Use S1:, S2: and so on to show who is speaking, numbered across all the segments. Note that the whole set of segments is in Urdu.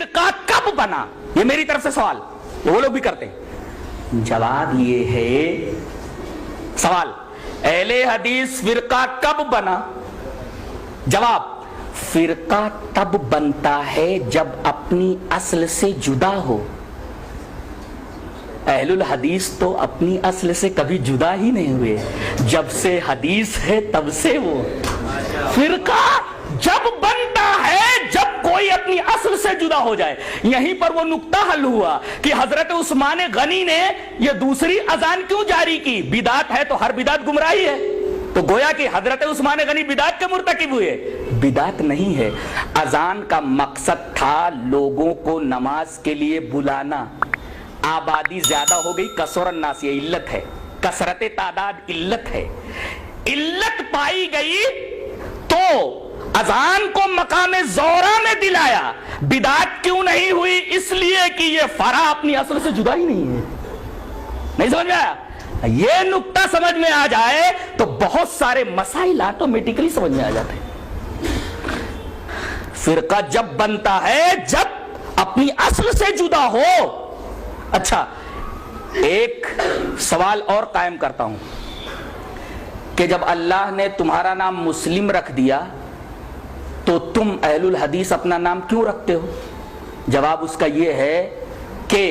S1: فرقہ کب بنا؟ یہ میری طرف سے سوال، وہ لوگ بھی کرتے ہیں۔ جواب یہ ہے، سوال اہل حدیث فرقہ کب بنا؟ جواب، فرقہ تب بنتا ہے جب اپنی اصل سے جدا ہو۔ اہل الحدیث تو اپنی اصل سے کبھی جدا ہی نہیں ہوئے، جب سے حدیث ہے تب سے وہ۔ فرقہ جب بنتا ہے جب کوئی اپنی اصل سے جدا ہو جائے۔ یہیں پر وہ نقطہ حل ہوا کہ حضرت عثمان غنی نے یہ دوسری اذان کیوں جاری کی؟ بدعت ہے تو ہر بدعت گمراہی ہے، تو گویا کہ حضرت عثمان غنی بدعت کے مرتکب ہوئے؟ بدعت نہیں ہے، اذان کا مقصد تھا لوگوں کو نماز کے لیے بلانا۔ آبادی زیادہ ہو گئی، کثرت الناس، یہ علت ہے، کثرت تعداد علت ہے، علت پائی گئی تو اذان کو مقام زورا میں دلایا۔ بدعت کیوں نہیں ہوئی؟ اس لیے کہ یہ فرع اپنی اصل سے جدا ہی نہیں ہے۔ نہیں سمجھ میں آیا؟ یہ نقطہ سمجھ میں آ جائے تو بہت سارے مسائل آٹومیٹکلی سمجھ میں آ جاتے ہیں۔ فرقہ جب بنتا ہے جب اپنی اصل سے جدا ہو۔ اچھا، ایک سوال اور قائم کرتا ہوں کہ جب اللہ نے تمہارا نام مسلم رکھ دیا تو تم اہل الحدیث اپنا نام کیوں رکھتے ہو؟ جواب اس کا یہ ہے کہ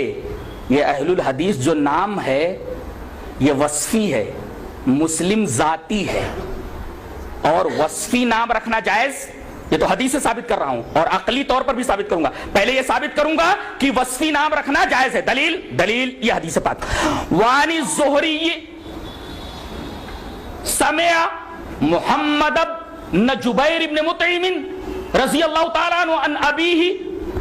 S1: یہ اہل الحدیث جو نام ہے یہ وصفی ہے، مسلم ذاتی ہے، اور وصفی نام رکھنا جائز، یہ تو حدیث سے ثابت کر رہا ہوں اور عقلی طور پر بھی ثابت کروں گا۔ پہلے یہ ثابت کروں گا کہ وصفی نام رکھنا جائز ہے۔ دلیل یہ حدیث پاک، وانی الزہری سمع محمد بن جبیر بن مطعم رضی اللہ تعالیٰ عنہ عن ابیہ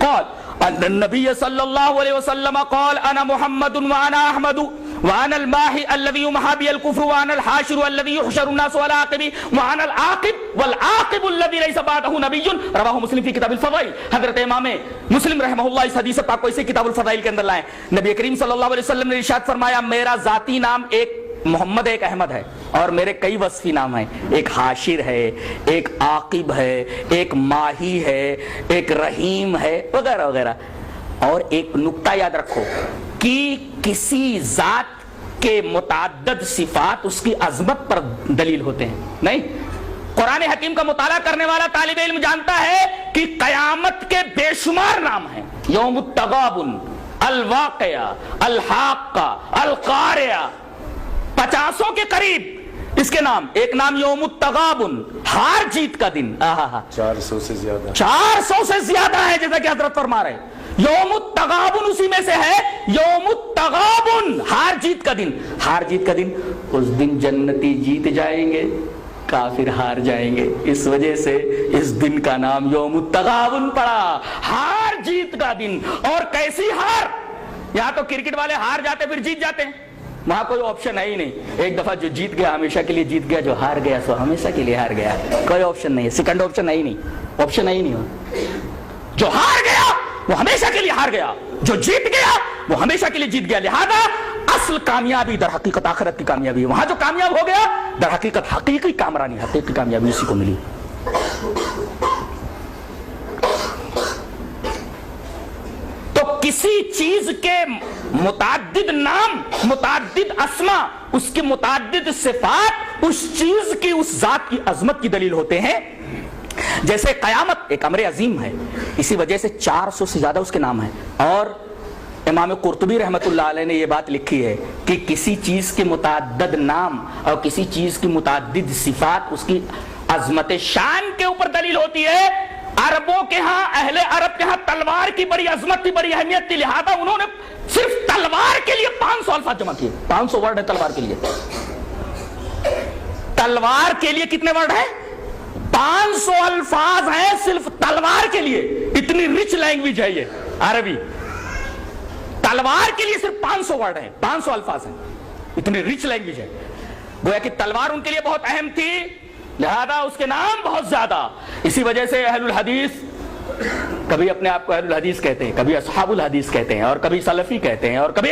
S1: قال ان النبی صلی اللہ علیہ وسلم قال انا محمد وانا احمد وانا الماحی الذی یمحى بی الکفر وانا الحاشر الذی یحشر الناس على عقبی وانا العاقب والعاقب الذی لیس بعدہ نبی، رواہ مسلم فی کتاب الفضائل۔ حضرت امام مسلم رحمہ اللہ اس حدیث پاک کو اسے کتاب الفضائل کے اندر لائیں۔ نبی کریم صلی اللہ علیہ وسلم نے ارشاد فرمایا، میرا ذاتی نام ایک محمد ایک احمد ہے، اور میرے کئی وصفی نام ہیں، ایک حاشر ہے، ایک عاقب ہے، ایک ماہی ہے، ایک رحیم ہے، وغیرہ وغیرہ۔ اور ایک نقطہ یاد رکھو کہ کسی ذات کے متعدد صفات اس کی عظمت پر دلیل ہوتے ہیں، نہیں۔ قرآن حکیم کا مطالعہ کرنے والا طالب علم جانتا ہے کہ قیامت کے بے شمار نام ہیں، یوم التغابن، الواقعہ، الحاقہ، القارعہ، 50 کے قریب اس کے نام۔ ایک نام یوم التغابن، ہار جیت کا دن،
S2: 400 سے زیادہ،
S1: 400 سے زیادہ ہے، جیسا کہ حضرت فرما رہے ہیں۔ یوم التغابن اسی میں سے ہے، یوم التغابن، ہار جیت کا دن۔ ہار جیت کا دن، اس دن جنتی جیت جائیں گے، کافر ہار جائیں گے، اس وجہ سے اس دن کا نام یوم التغابن پڑا، ہار جیت کا دن۔ اور کیسی ہار؟ یہاں تو کرکٹ والے ہار جاتے پھر جیت جاتے ہیں، وہاں کوئی آپشن ہے ہی نہیں۔ ایک دفعہ جو جیت گیا ہمیشہ کے لیے جیت گیا، جو ہار گیا سو ہمیشہ کے لیے ہار گیا، کوئی آپشن نہیں ہے، سیکنڈ آپشن ہے ہی نہیں، آپشن ہے ہی نہیں۔ جو ہار گیا وہ ہمیشہ کے لیے ہار گیا، جو جیت گیا وہ ہمیشہ کے لیے جیت گیا۔ لہذا اصل کامیابی در حقیقت آخرت کی کامیابی ہے، وہاں جو کامیاب ہو گیا در حقیقت حقیقی کامرانی، حقیقی کامیابی اسی کو ملی۔ تو کسی چیز کے متعدد نام، متعدد اسما، اس کے متعدد صفات اس چیز کی، اس ذات کی عظمت کی دلیل ہوتے ہیں۔ جیسے قیامت ایک امر عظیم ہے، اسی وجہ سے 400 سے زیادہ اس کے نام ہیں۔ اور امام قرطبی رحمۃ اللہ علیہ نے یہ بات لکھی ہے کہ کسی چیز کے متعدد نام اور کسی چیز کی متعدد صفات اس کی عظمت شان کے اوپر دلیل ہوتی ہے۔ عربوں کے ہاں، اہل عرب کے ہاں تلوار کی بڑی عظمت تھی، بڑی اہمیت تھی، لہذا انہوں نے صرف تلوار کے لیے 500 الفاظ جمع کیے۔ 500 ورڈ ہے تلوار کے لیے۔ تلوار کے لیے کتنے ورڈ ہیں؟ 500 الفاظ ہیں صرف تلوار کے لیے۔ اتنی رچ لینگویج ہے یہ عربی، تلوار کے لیے صرف 500 ورڈ ہیں، 500 الفاظ ہیں، اتنی رچ لینگویج ہے۔ گویا کہ تلوار ان کے لیے بہت اہم تھی، لہذا اس کے نام بہت زیادہ۔ اسی وجہ سے اہل الحدیث کبھی اپنے آپ کو اہل الحدیث کہتے ہیں، کبھی اصحاب الحدیث کہتے ہیں، اور کبھی سلفی کہتے ہیں، اور کبھی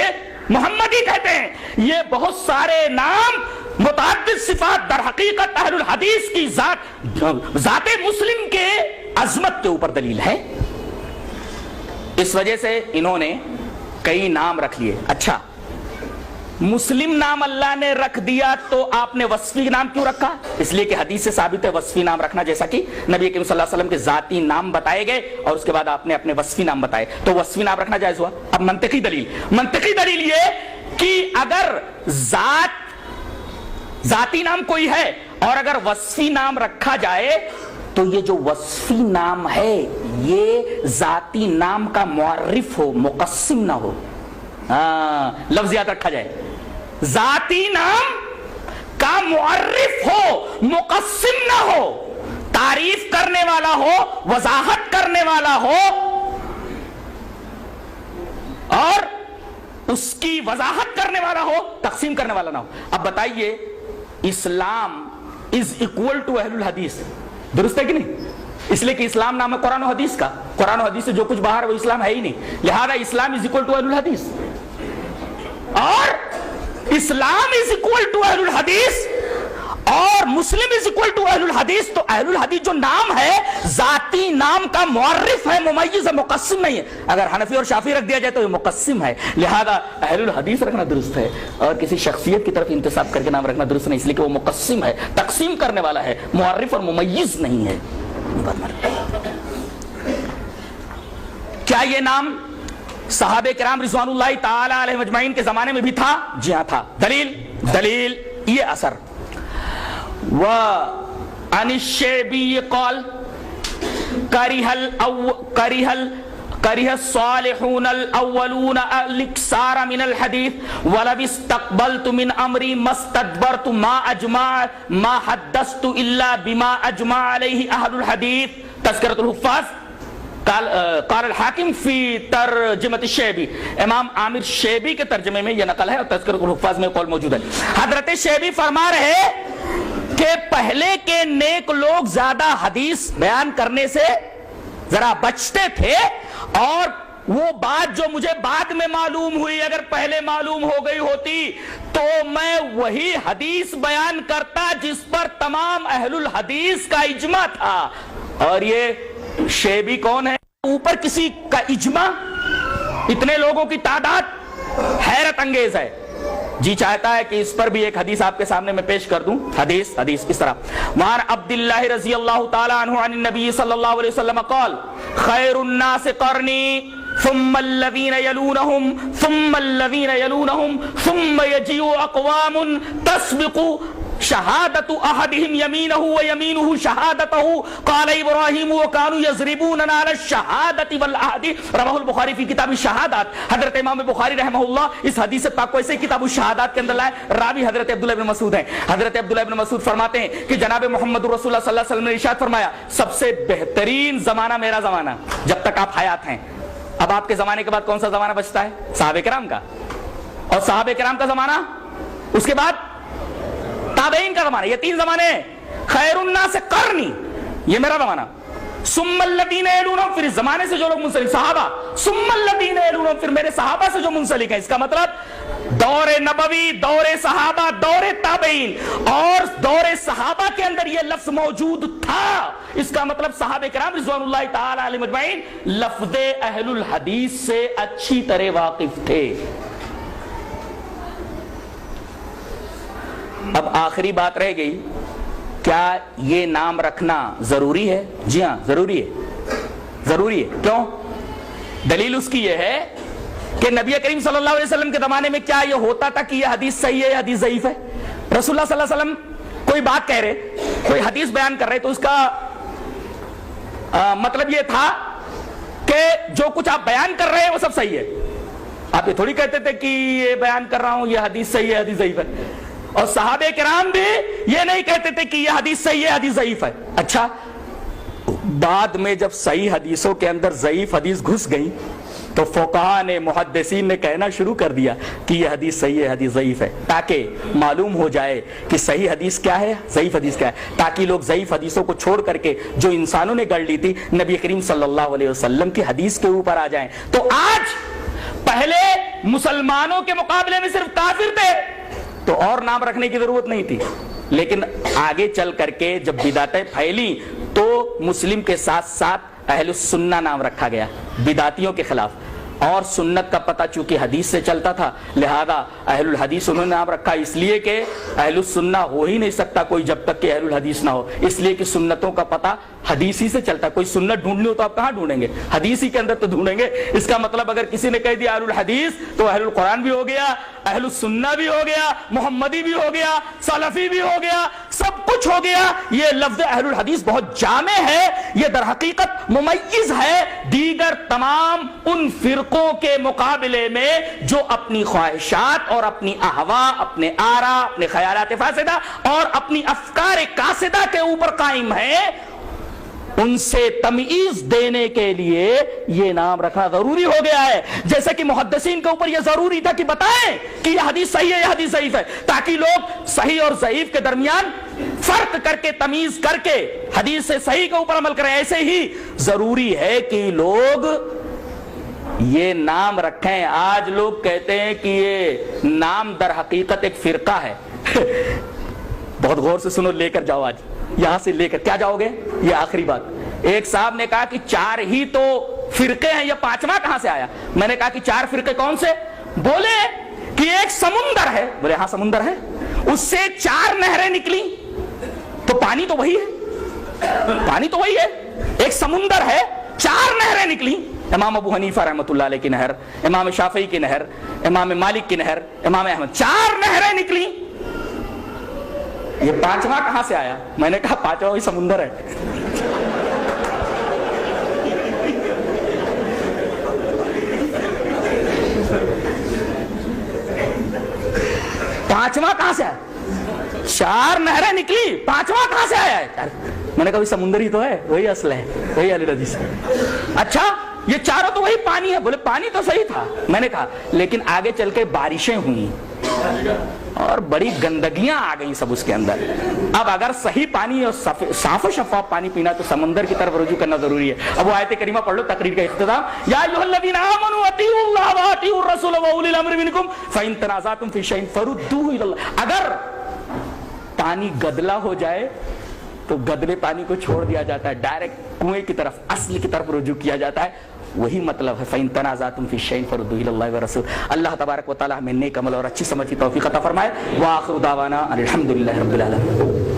S1: محمدی کہتے ہیں۔ یہ بہت سارے نام، متعدد صفات در حقیقت اہل الحدیث کی ذات مسلم کے عظمت کے اوپر دلیل ہے۔ اس وجہ سے انہوں نے کئی نام رکھ لیے. اچھا مسلم نام اللہ نے رکھ دیا تو آپ نے وصفی نام کیوں رکھا؟ اس لیے کہ حدیث سے ثابت ہے وصفی نام رکھنا، جیسا کہ نبی کریم صلی اللہ علیہ وسلم کے ذاتی نام بتائے گئے اور اس کے بعد آپ نے اپنے وصفی نام بتائے، تو وصفی نام رکھنا جائز ہوا. اب منطقی دلیل یہ کہ اگر ذاتی نام کوئی ہے اور اگر وصفی نام رکھا جائے تو یہ جو وصفی نام ہے یہ ذاتی نام کا معرف ہو، مقسم نہ ہو. لفظ یاد رکھا جائے، ذاتی نام کا معرف ہو، مقسم نہ ہو، تعریف کرنے والا ہو، وضاحت کرنے والا ہو اور اس کی وضاحت کرنے والا ہو، تقسیم کرنے والا نہ ہو. اب بتائیے اسلام از اکول ٹو اہل الحدیث، درست ہے کہ نہیں؟ اس لیے کہ اسلام نام ہے قرآن و حدیث کا، قرآن و حدیث سے جو کچھ باہر وہ اسلام ہے ہی نہیں، لہذا اسلام از اکول ٹو اہل الحدیث. اور اسلام از اکول ٹو اہل الحدیث اور مسلم از اکول ٹو اہل الحدیث، تو اہل الحدیث جو نام ہے ذاتی نام کا معرف ہے، ممیز ہے، مقسم نہیں ہے. اگر حنفی اور شافعی رکھ دیا جائے تو یہ مقسم ہے، لہذا اہل الحدیث رکھنا درست ہے اور کسی شخصیت کی طرف انتساب کر کے نام رکھنا درست نہیں، اس لیے کہ وہ مقسم ہے، تقسیم کرنے والا ہے، معرف اور ممیز نہیں ہے. کیا یہ نام صحابہ کرام رضوان اللہ تعالی علیہ مجمعین کے زمانے میں بھی تھا؟ جی ہاں تھا. دلیل یہ اثر وعن الشعبی قال کرہ الصالحون الاولون الاکثار من الحدیث ولو استقبلت من امری ما استدبرت ما حدثت الا بما اجمع علیہ اہل الحدیث. تذکرۃ الحفاظ قال الحاکم فی ترجمۃ الشیبی، امام عامر شیبی کے ترجمے میں یہ نقل ہے اور تذکرۃ الحفاظ میں قول موجود ہے. حضرت شیبی فرما رہے کہ پہلے کے نیک لوگ زیادہ حدیث بیان کرنے سے ذرا بچتے تھے اور وہ بات جو مجھے بعد میں معلوم ہوئی اگر پہلے معلوم ہو گئی ہوتی تو میں وہی حدیث بیان کرتا جس پر تمام اہل الحدیث کا اجماع تھا. اور یہ شیبی کون ہے؟ اوپر کسی کا اجماع، اتنے لوگوں کی تعداد حیرت انگیز ہے. جی چاہتا ہے کہ اس پر بھی ایک حدیث آپ کے سامنے میں پیش کر دوں. حدیث اس طرح وعن عبداللہ رضی اللہ تعالی عنہ عن النبی صلی اللہ علیہ وسلم قال خیر الناس قرنی ثم الذین یلونہم ثم الذین یلونہم ثم یجیء اقوام تسبق شہادت احدہم یمینہ ویمینہ شہادتہ قال ابراہیم وکانوا یضربوننا علی الشہادت والعہد. رواہ البخاری فی کتاب الشہادات. حضرت امام بخاری رحمہ اللہ اس حدیث پاک کو ایسے کتاب الشہادات کے اندر لائے. راوی حضرت عبداللہ بن مسعود ہیں. حضرت عبداللہ بن مسعود فرماتے ہیں کہ جناب محمد رسول اللہ صلی اللہ علیہ وسلم نے ارشاد فرمایا سب سے بہترین زمانہ میرا زمانہ جب تک آپ حیات ہیں. اب آپ کے زمانے کے بعد کون سا زمانہ بچتا ہے؟ صحابہ کرام کا. اور صحابہ کرام کا زمانہ، اس کے بعد تابعین کا زمانہ. یہ تین زمانے ہیں. خیر الناس قرنی یہ میرا زمانہ، ثم الذین یلونہم پھر اس زمانے سے جو لوگ منسلک صحابہ، ثم الذین یلونہم پھر میرے صحابہ سے جو منسلک ہیں. اس کا مطلب دور نبوی، دور صحابہ، دور تابعین اور دور صحابہ کے اندر یہ لفظ موجود تھا. اس کا مطلب صحابہ کرام رضوان اللہ تعالی علیہ مجمعین لفظ اہل الحدیث سے اچھی طرح واقف تھے. اب آخری بات رہ گئی، کیا یہ نام رکھنا ضروری ہے؟ جی ہاں ضروری ہے. کیوں؟ دلیل اس کی یہ ہے کہ نبی کریم صلی اللہ علیہ وسلم کے زمانے میں کیا یہ ہوتا تھا کہ یہ حدیث صحیح ہے یا حدیث ضعیف ہے؟ رسول اللہ صلی اللہ علیہ وسلم کوئی بات کہہ رہے، کوئی حدیث بیان کر رہے تو اس کا مطلب یہ تھا کہ جو کچھ آپ بیان کر رہے ہیں وہ سب صحیح ہے. آپ یہ تھوڑی کہتے تھے کہ یہ بیان کر رہا ہوں یہ حدیث صحیح ہے حدیث ضعیف ہے. اور صحابہ کرام بھی یہ نہیں کہتے تھے کہ یہ حدیث صحیح ہے حدیث ضعیف ہے. اچھا بعد میں جب صحیح حدیثوں کے اندر ضعیف حدیث گھس گئی تو فقہاء نے، محدثین نے کہنا شروع کر دیا کہ یہ حدیث صحیح ہے حدیث ضعیف ہے، تاکہ معلوم ہو جائے کہ صحیح حدیث کیا ہے ضعیف حدیث کیا ہے، تاکہ لوگ ضعیف حدیثوں کو چھوڑ کر کے جو انسانوں نے گڑھ لی تھی نبی کریم صلی اللہ علیہ وسلم کی حدیث کے اوپر آ جائیں. تو آج پہلے مسلمانوں کے مقابلے میں صرف کافر تھے تو اور نام رکھنے کی ضرورت نہیں تھی، لیکن آگے چل کر کے جب بدعتیں پھیلی تو مسلم کے ساتھ ساتھ اہل السنہ نام رکھا گیا بدعتیوں کے خلاف، اور سنت کا پتہ چونکہ حدیث سے چلتا تھا لہذا اہل الحدیث انہوں نے نام رکھا، اس لیے کہ اہل السنہ ہو ہی نہیں سکتا کوئی جب تک کہ اہل الحدیث نہ ہو، اس لیے کہ سنتوں کا پتہ حدیث ہی سے چلتا ہے۔ کوئی سنت ڈھونڈنی ہو تو آپ کہاں ڈھونڈیں گے؟ حدیث ہی کے اندر تو ڈھونڈیں گے۔ اس کا مطلب اگر کسی نے کہہ دیا اہل الحدیث تو اہل القرآن بھی ہو گیا، اہل السنہ بھی ہو گیا، محمدی بھی ہو گیا، سلفی بھی ہو گیا، سب کچھ ہو گیا۔ یہ لفظ اہل الحدیث بہت جامع ہے، یہ در حقیقت ممیز ہے دیگر تمام ان فرقوں کے مقابلے میں جو اپنی خواہشات اور اپنی اہوا، اپنے آرا، اپنے خیالات فاسدہ اور اپنی افکار کاسدہ کے اوپر قائم ہیں۔ ان سے تمیز دینے کے لیے یہ نام رکھنا ضروری ہو گیا ہے، جیسے کہ محدثین کے اوپر یہ ضروری تھا کہ بتائیں کہ یہ حدیث صحیح ہے، یہ حدیث ضعیف ہے، تاکہ لوگ صحیح اور ضعیف کے درمیان فرق کر کے تمیز کر کے حدیث سے صحیح کے اوپر عمل کریں۔ ایسے ہی ضروری ہے کہ لوگ یہ نام رکھیں۔ آج لوگ کہتے ہیں کہ یہ نام در حقیقت ایک فرقہ ہے۔ بہت غور سے سنو، لے کر جاؤ، آج یہاں سے لے کر کیا جاؤ گے؟ یہ آخری بات۔ ایک صاحب نے کہا کہ 4 ہی تو فرقے ہیں، یہ 5واں کہاں سے آیا؟ میں نے کہا کہ 4 فرقے کون سے؟ بولے کہ ایک سمندر ہے۔ بولے ہاں سمندر ہے، اس سے 4 نہریں نکلی، تو پانی تو وہی ہے، پانی تو وہی ہے۔ ایک سمندر ہے، 4 نہریں نکلی، امام ابو حنیفہ رحمۃ اللہ علیہ کی نہر، امام شافعی کی نہر، امام مالک کی نہر، امام احمد، 4 نہریں نکلی، یہ 5واں کہاں سے آیا؟ میں نے کہا 5واں وہی سمندر ہے۔ پانچواں کہاں سے آیا؟ 4 نہریں نکلی، 5واں کہاں سے آیا ہے؟ میں نے کہا وہی سمندر ہی تو ہے، وہی اصل ہے، وہی اہل حدیث ہے۔ اچھا یہ چاروں تو وہی پانی ہے۔ بولے پانی تو صحیح تھا۔ میں نے کہا لیکن آگے چل کے بارشیں ہوئیں اور بڑی گندگیاں آ گئیں سب اس کے اندر۔ اب اگر صحیح پانی اور صاف و شفاف پانی پینا تو سمندر کی طرف رجوع کرنا ضروری ہے۔ اب وہ آیت کریمہ پڑھ لو، تقریر کا اختتام۔ یا ایھا الذین آمنوا اطیعوا اللہ واطیعوا الرسول واولی الامر منکم فإن تنازعتم فی شیء فردوہ الی اللہ۔ اگر پانی گدلا ہو جائے تو گدلے پانی کو چھوڑ دیا جاتا ہے، ڈائریکٹ کنویں کی طرف، اصل کی طرف رجوع کیا جاتا ہے۔ وہی مطلب ہے فَإِن تَنَازَعْتُمْ فِي شَيْءٍ فَرُدُّوهُ إِلَى اللَّهِ وَالرَّسُولِ۔ اللہ تبارک و تعالی ہمیں نیک عمل اور اچھی سمجھ کی توفیق عطا فرمائے۔ وآخر دعوانا الحمد للہ رب العالمین۔